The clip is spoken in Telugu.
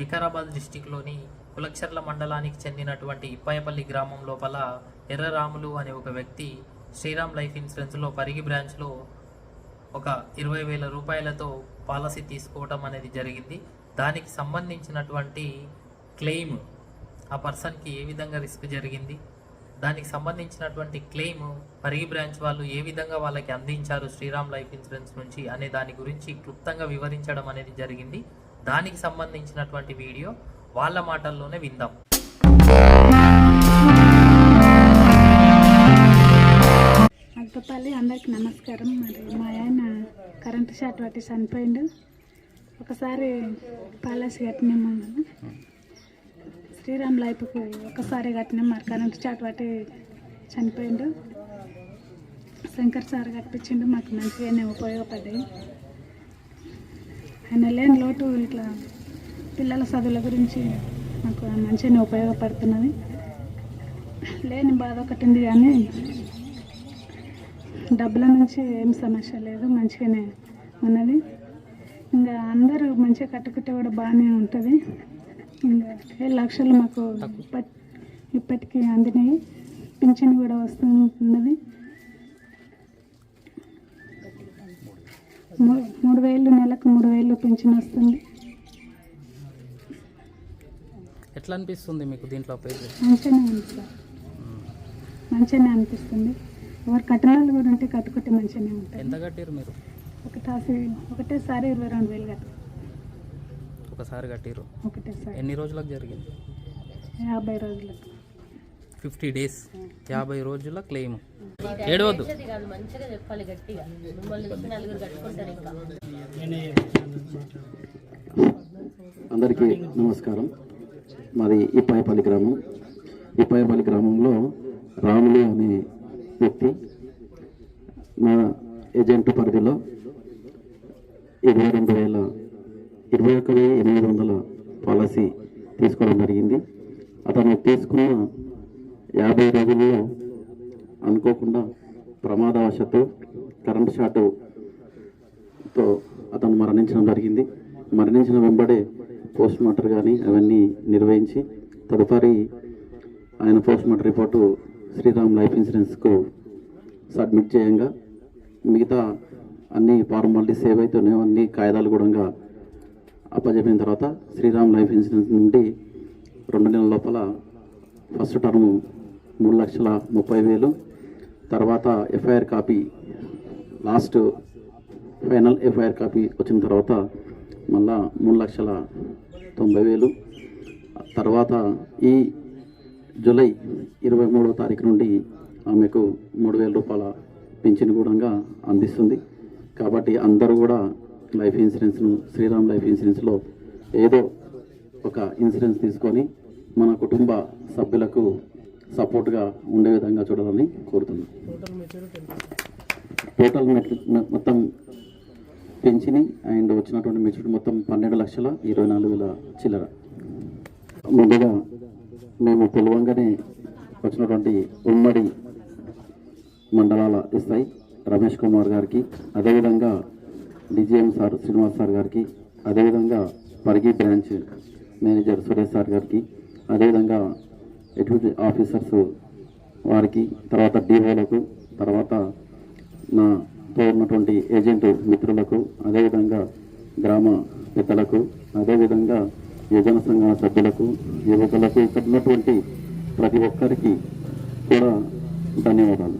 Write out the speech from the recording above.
వికారాబాద్ డిస్టిక్లోని కులక్షర్ల మండలానికి చెందినటువంటి ఇప్పాయపల్లి గ్రామం లోపల ఎర్రరాములు అనే ఒక వ్యక్తి శ్రీరామ్ లైఫ్ ఇన్సూరెన్స్లో పరిగి బ్రాంచ్లో ఒక 20,000 రూపాయలతో పాలసీ తీసుకోవడం అనేది జరిగింది. దానికి సంబంధించినటువంటి క్లెయిమ్ ఆ పర్సన్కి ఏ విధంగా రిస్క్ జరిగింది, దానికి సంబంధించినటువంటి క్లెయిమ్ పరిగి బ్రాంచ్ వాళ్ళు ఏ విధంగా వాళ్ళకి అందించారు శ్రీరామ్ లైఫ్ ఇన్సూరెన్స్ నుంచి అనే దాని గురించి క్లుప్తంగా వివరించడం అనేది జరిగింది. దానికి సంబంధించినటువంటి వీడియో వాళ్ళ మాటల్లోనే విందాం. అల్పపల్లి అందరికి నమస్కారం. మరి మా ఆయన కరెంటు షాట్ పట్టి చనిపోయిండు. ఒకసారి పాలసీ కట్టినాము, శ్రీరామ్ లైఫ్కు ఒకసారి కట్టినాం. మరి కరెంటు షాట్ పట్టి చనిపోయిండు. శంకర్ సార్ కట్టించిండు, మాకు మంచిగానే ఉపయోగపడ్డాయి. ఆయన లేని లోటు ఇట్లా పిల్లల చదువుల గురించి మాకు మంచిగానే ఉపయోగపడుతున్నది. లేని బాధ ఒకటి ఉంది, కానీ డబ్బుల నుంచి ఏం సమస్య లేదు, మంచిగానే ఉన్నది. ఇంకా అందరూ మంచిగా కట్టుకుంటే కూడా బాగానే ఉంటుంది. ఇంకా 7 లక్షలు మాకు ఇప్పటికీ అందినాయి. పింఛన్ కూడా వస్తున్నది. 3,000 నెలకు 3,000 పింఛన్ వస్తుంది. ఎట్లా అనిపిస్తుంది మీకు దీంట్లో? మంచిగానే ఉంది సార్, మంచిగానే అనిపిస్తుంది. ఎవరు కట్టినాలు కూడా ఉంటే కట్టుకుంటే మంచిగానే ఉంటుంది. ఎంత కట్టారు మీరు? ఒకటేసారి 22,000 కట్టారు. ఒకసారి కట్టారు ఒకటేసారి. ఎన్ని రోజులకు జరిగింది? 50 రోజులకు. 50 డేస్, 50 రోజుల క్లెయిమ్. ఏడవద్దు. అందరికీ నమస్కారం. మాది ఇప్పాయపల్లి గ్రామం. ఇప్పాయపల్లి గ్రామంలో రాములు అనే వ్యక్తి నా ఏజెంట్ పరిధిలో 21,800 పాలసీ తీసుకోవడం జరిగింది. అతను తీసుకున్న 50 రోజుల్లో అనుకోకుండా ప్రమాదవశాత్తు కరెంట్ షాటుతో అతను మరణించడం జరిగింది. మరణించిన వెంబడే పోస్ట్ మార్టం కానీ అవన్నీ నిర్వహించి తదుపరి ఆయన post mortem report Sriram life ఇన్సూరెన్స్కు సబ్మిట్ చేయంగా మిగతా అన్ని ఫార్మాలిటీస్ ఏవైతున్నాయో అన్ని కాయిదాలు కూడా అప్పచెప్పిన తర్వాత శ్రీరామ్ లైఫ్ ఇన్సూరెన్స్ నుండి 2 నెలల లోపల ఫస్ట్ టర్మ్ 3,30,000, తర్వాత FIR copy, last final FIR copy వచ్చిన తర్వాత మళ్ళా 3,90,000. తర్వాత ఈ జూలై 23వ తారీఖు నుండి ఆమెకు 3,000 రూపాయల పింఛన్ కూడా అందిస్తుంది. కాబట్టి అందరూ కూడా లైఫ్ ఇన్సూరెన్స్ను శ్రీరామ్ లైఫ్ ఇన్సూరెన్స్లో ఏదో ఒక ఇన్సూరెన్స్ తీసుకొని మన కుటుంబ సభ్యులకు సపోర్ట్గా ఉండే విధంగా చూడాలని కోరుతున్నాను. టోటల్ మొత్తం పెంచిని అండ్ వచ్చినటువంటి మెచ్యూరిటీ మొత్తం 12,24,000 చిల్లర. ముందుగా మేము పిలవంగానే వచ్చినటువంటి ఉమ్మడి మండలాల ఎస్ఐ రమేష్ కుమార్ గారికి, అదేవిధంగా డిజిఎం సార్ శ్రీనివాస్ సార్ గారికి, అదేవిధంగా Parigi branch manager Suresh sir గారికి, అదేవిధంగా ఎడ్యుకేషన్ ఆఫీసర్స్ వారికి, తర్వాత డిఓలకు, తర్వాత నాతో ఉన్నటువంటి ఏజెంట్ మిత్రులకు, అదేవిధంగా గ్రామ పెద్దలకు, అదేవిధంగా యువజన సంఘాల సభ్యులకు, యువకులకు, ఇక్కడ ఉన్నటువంటి ప్రతి ఒక్కరికి కూడా ధన్యవాదాలు.